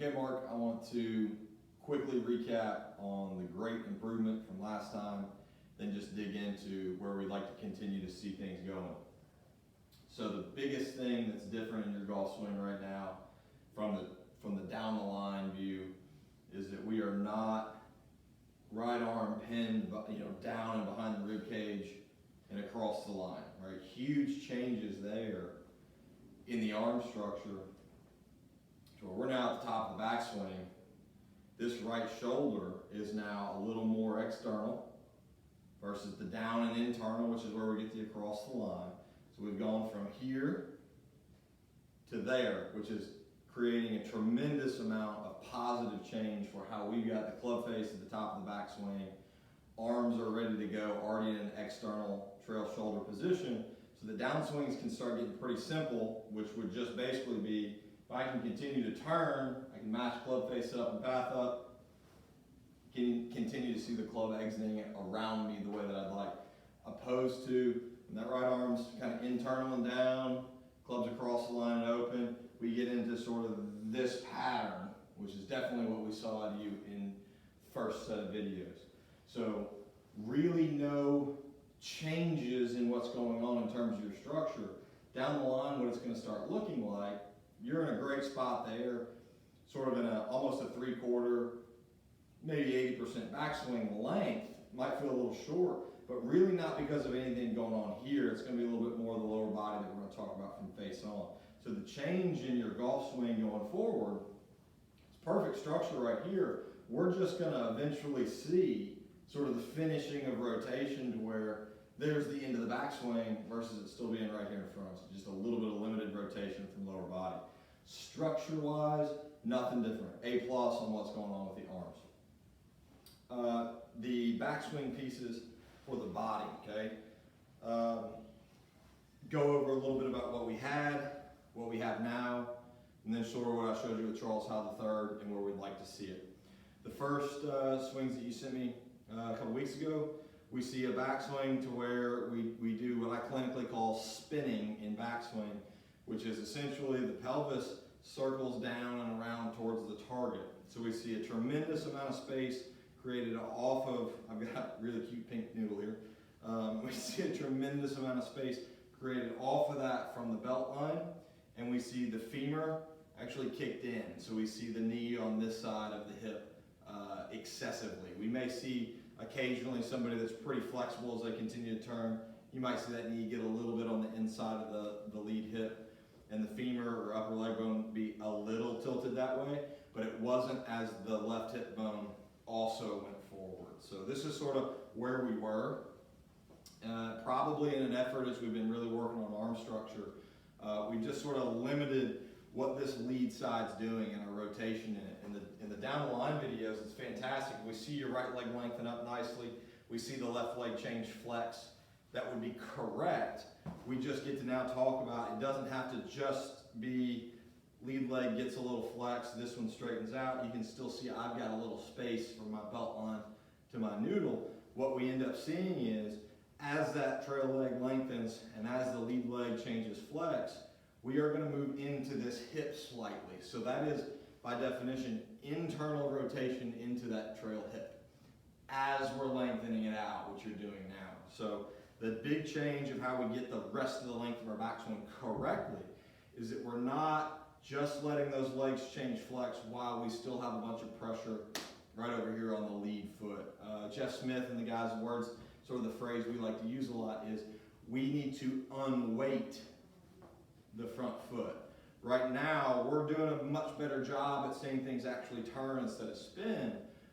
Okay, Mark, I want to quickly recap on the great improvement from last time, then just dig into where we'd like to continue to see things going. So the biggest thing that's different in your golf swing right now from the down the line view is that we are not right arm pinned, down and behind the rib cage and across the line, right? Huge changes there in the arm structure. So we're now at the top of the backswing. This right shoulder is now a little more external versus the down and internal, which is where we get the across the line. So we've gone from here to there, which is creating a tremendous amount of positive change for how we've got the club face at the top of the backswing. Arms are ready to go, already in an external trail shoulder position. So the downswings can start getting pretty simple, which would just basically be, if I can continue to turn, I can match club face up and path up, can continue to see the club exiting around me the way that I'd like. Opposed to, when that right arm's kind of internal and down, clubs across the line and open, we get into sort of this pattern, which is definitely what we saw out of you in the first set of videos. So really no changes in what's going on in terms of your structure. Down the line, what it's going to start looking like, you're in a great spot there, sort of in almost a 3/4, maybe 80% backswing length. Might feel a little short, but really not because of anything going on here. It's going to be a little bit more of the lower body that we're going to talk about from face on. So the change in your golf swing going forward, it's perfect structure right here. We're just going to eventually see sort of the finishing of rotation to where there's the end of the backswing versus it still being right here in front. So just a little bit of limited rotation from lower body. Structure-wise, nothing different. A+ on what's going on with the arms. The backswing pieces for the body, okay? Go over a little bit about what we had, what we have now, and then sort of what I showed you with Charles Howell III and where we'd like to see it. The first swings that you sent me a couple weeks ago, we see a backswing to where we do what I clinically call spinning in backswing, which is essentially the pelvis circles down and around towards the target. So we see a tremendous amount of space created off of, I've got a really cute pink noodle here. We see a tremendous amount of space created off of that from the belt line, and we see the femur actually kicked in. So we see the knee on this side of the hip excessively. We may see occasionally somebody that's pretty flexible as they continue to turn. You might see that knee get a little bit on the inside of the lead hip, and the femur or upper leg bone be a little tilted that way, but it wasn't as the left hip bone also went forward. So this is sort of where we were. Probably in an effort, as we've been really working on arm structure, we just sort of limited what this lead side's doing in our rotation in it. In the down the line videos, it's fantastic. We see your right leg lengthen up nicely. We see the left leg change flex. That would be correct. We just get to now talk about, it doesn't have to just be lead leg gets a little flex, this one straightens out. You can still see I've got a little space from my belt line to my noodle. What we end up seeing is, as that trail leg lengthens and as the lead leg changes flex, we are going to move into this hip slightly. So that is, by definition, internal rotation into that trail hip as we're lengthening it out, which you're doing now. So the big change of how we get the rest of the length of our backswing correctly is that we're not just letting those legs change flex while we still have a bunch of pressure right over here on the lead foot. Jeff Smith and the guys' words, sort of the phrase we like to use a lot is, we need to unweight the front foot. Right now, we're doing a much better job at seeing things actually turn instead of spin,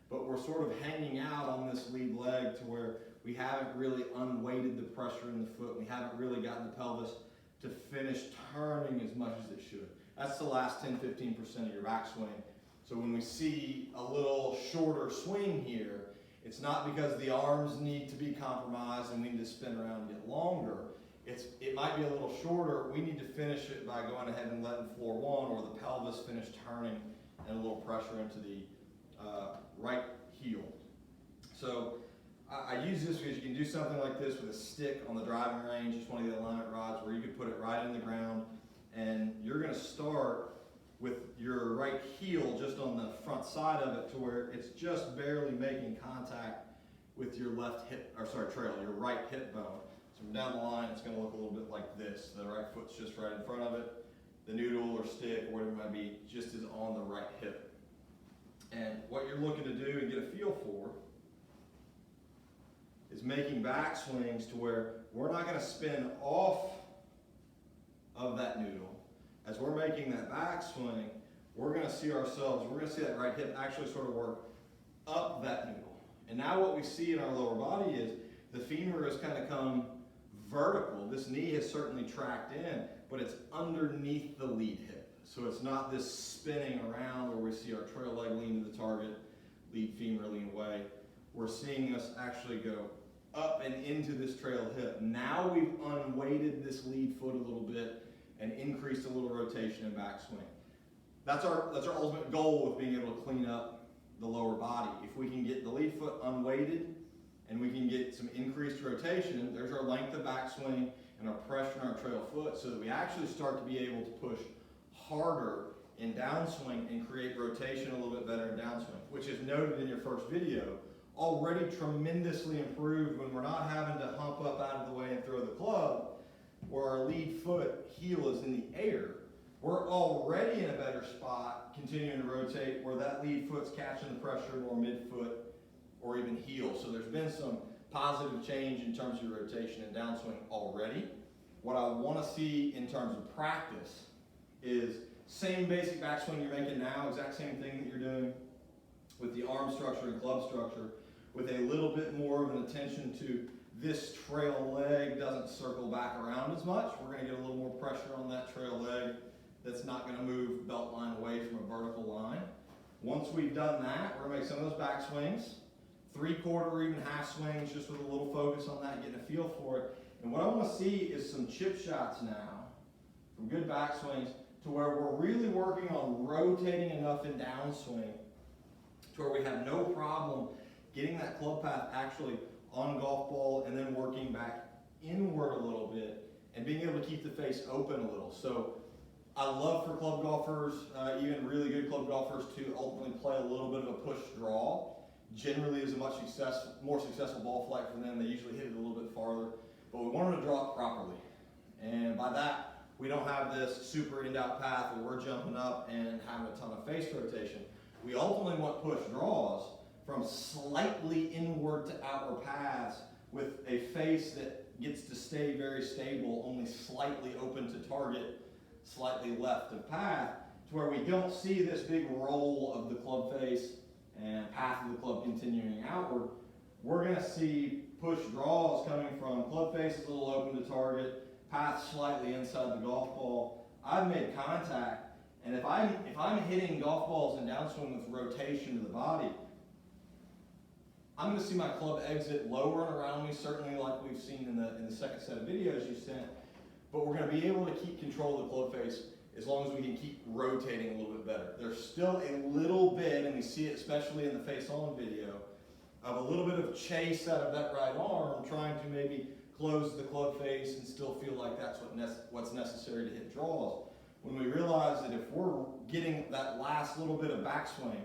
but we're sort of hanging out on this lead leg to where we haven't really unweighted the pressure in the foot. We haven't really gotten the pelvis to finish turning as much as it should. That's the last 10-15% of your backswing. So when we see a little shorter swing here, it's not because the arms need to be compromised and we need to spin around and get longer. It might be a little shorter. We need to finish it by going ahead and letting floor one or the pelvis finish turning and a little pressure into the right heel. So I use this because you can do something like this with a stick on the driving range, just one of the alignment rods where you could put it right in the ground, and you're going to start with your right heel just on the front side of it to where it's just barely making contact with your your right hip bone. So from down the line, it's going to look a little bit like this. The right foot's just right in front of it. The noodle or stick or whatever it might be just is on the right hip. And what you're looking to do and get a feel for is making back swings to where we're not going to spin off of that noodle. As we're making that back swing, we're going to see that right hip actually sort of work up that noodle. And now what we see in our lower body is the femur has kind of come vertical. This knee has certainly tracked in, but it's underneath the lead hip. So it's not this spinning around where we see our trail leg lean to the target, lead femur lean away. We're seeing us actually go up and into this trail hip. Now we've unweighted this lead foot a little bit and increased a little rotation and backswing. That's our ultimate goal with being able to clean up the lower body. If we can get the lead foot unweighted and we can get some increased rotation, there's our length of backswing and our pressure on our trail foot so that we actually start to be able to push harder in downswing and create rotation a little bit better in downswing, which is noted in your first video, already tremendously improved when we're not having to hump up out of the way and throw the club, where our lead foot heel is in the air. We're already in a better spot continuing to rotate where that lead foot's catching the pressure more midfoot or even heel. So there's been some positive change in terms of your rotation and downswing already. What I want to see in terms of practice is same basic backswing you're making now, exact same thing that you're doing with the arm structure and club structure, with a little bit more of an attention to this trail leg doesn't circle back around as much. We're going to get a little more pressure on that trail leg that's not going to move belt line away from a vertical line. Once we've done that, we're going to make some of those back swings, 3/4 or even half swings, just with a little focus on that, getting a feel for it. And what I want to see is some chip shots now from good back swings to where we're really working on rotating enough in downswing to where we have no problem getting that club path actually on golf ball and then working back inward a little bit and being able to keep the face open a little. So I love for club golfers, even really good club golfers, to ultimately play a little bit of a push draw. Generally is a much more successful ball flight for them. They usually hit it a little bit farther, but we want them to draw it properly. And by that, we don't have this super in-out path where we're jumping up and having a ton of face rotation. We ultimately want push draws from slightly inward to outward paths with a face that gets to stay very stable, only slightly open to target, slightly left of path, to where we don't see this big roll of the club face and path of the club continuing outward. We're going to see push draws coming from club face is a little open to target, path slightly inside the golf ball. I've made contact, and if I'm hitting golf balls in downswing with rotation to the body, I'm going to see my club exit lower and around me, certainly like we've seen in the second set of videos you sent. But we're going to be able to keep control of the club face as long as we can keep rotating a little bit better. There's still a little bit, and we see it especially in the face-on video, of a little bit of chase out of that right arm, trying to maybe close the club face and still feel like that's what's necessary to hit draws. When we realize that if we're getting that last little bit of backswing,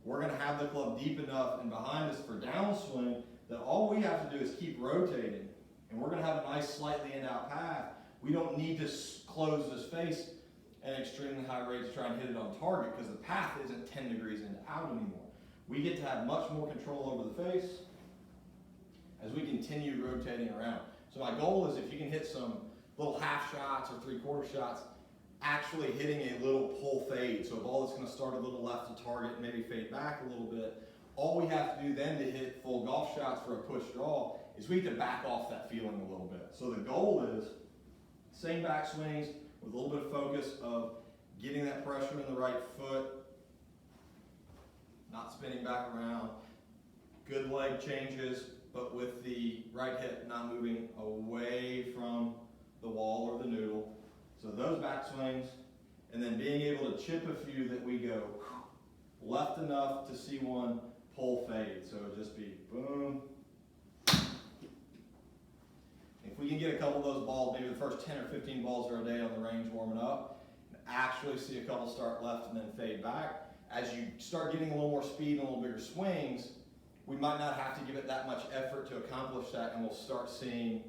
we're going to have the club deep enough and behind us for downswing that all we have to do is keep rotating, and we're going to have a nice slightly in-out path. We don't need to close this face at an extremely high rate to try and hit it on target because the path isn't 10 degrees into out anymore. We get to have much more control over the face as we continue rotating around. So my goal is if you can hit some little half shots or 3/4 shots, actually hitting a little pull fade. So a ball that's going to start a little left to target and maybe fade back a little bit. All we have to do then to hit full golf shots for a push draw is we have to back off that feeling a little bit. So the goal is same back swings with a little bit of focus of getting that pressure in the right foot, not spinning back around, good leg changes, but with the right hip not moving away from the wall or the noodle. So those back swings, and then being able to chip a few that we go left enough to see one pull fade. So it'll just be boom. If we can get a couple of those balls, maybe the first 10 or 15 balls of our day on the range warming up, actually see a couple start left and then fade back. As you start getting a little more speed and a little bigger swings, we might not have to give it that much effort to accomplish that, and we'll start seeing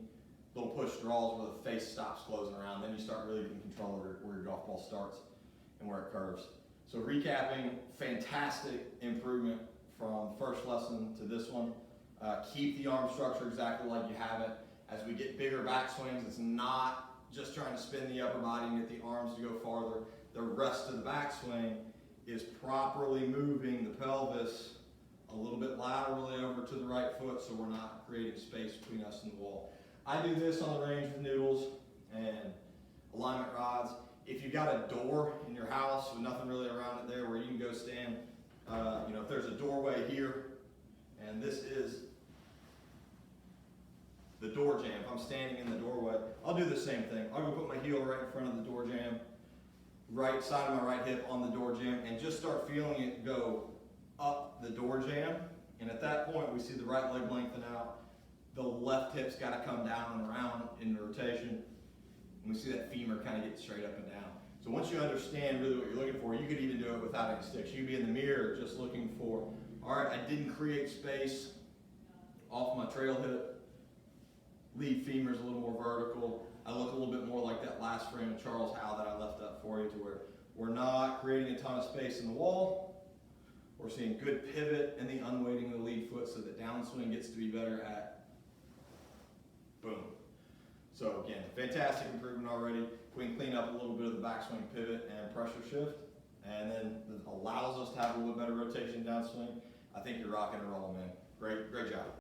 little push draws where the face stops closing around. Then you start really getting control of where your golf ball starts and where it curves. So recapping, fantastic improvement from first lesson to this one. Keep the arm structure exactly like you have it. As we get bigger backswings, it's not just trying to spin the upper body and get the arms to go farther. The rest of the backswing is properly moving the pelvis a little bit laterally over to the right foot so we're not creating space between us and the wall. I do this on the range with noodles and alignment rods. If you've got a door in your house with nothing really around it there where you can go stand, if there's a doorway here and this is the door jamb, if I'm standing in the doorway, I'll do the same thing. I'll go put my heel right in front of the door jamb, right side of my right hip on the door jamb, and just start feeling it go up the door jamb. And at that point, we see the right leg lengthen out. The left hip's got to come down and around in the rotation. And we see that femur kind of get straight up and down. So once you understand really what you're looking for, you could even do it without any sticks. You could be in the mirror just looking for, all right, I didn't create space off my trail hip. Lead femur's a little more vertical. I look a little bit more like that last frame of Charles Howell that I left up for you, to where we're not creating a ton of space in the wall. We're seeing good pivot and the unweighting of the lead foot so the downswing gets to be better at boom. So again, fantastic improvement already. If we can clean up a little bit of the backswing pivot and pressure shift, and then it allows us to have a little bit better rotation downswing, I think you're rocking and rolling, man. Great job.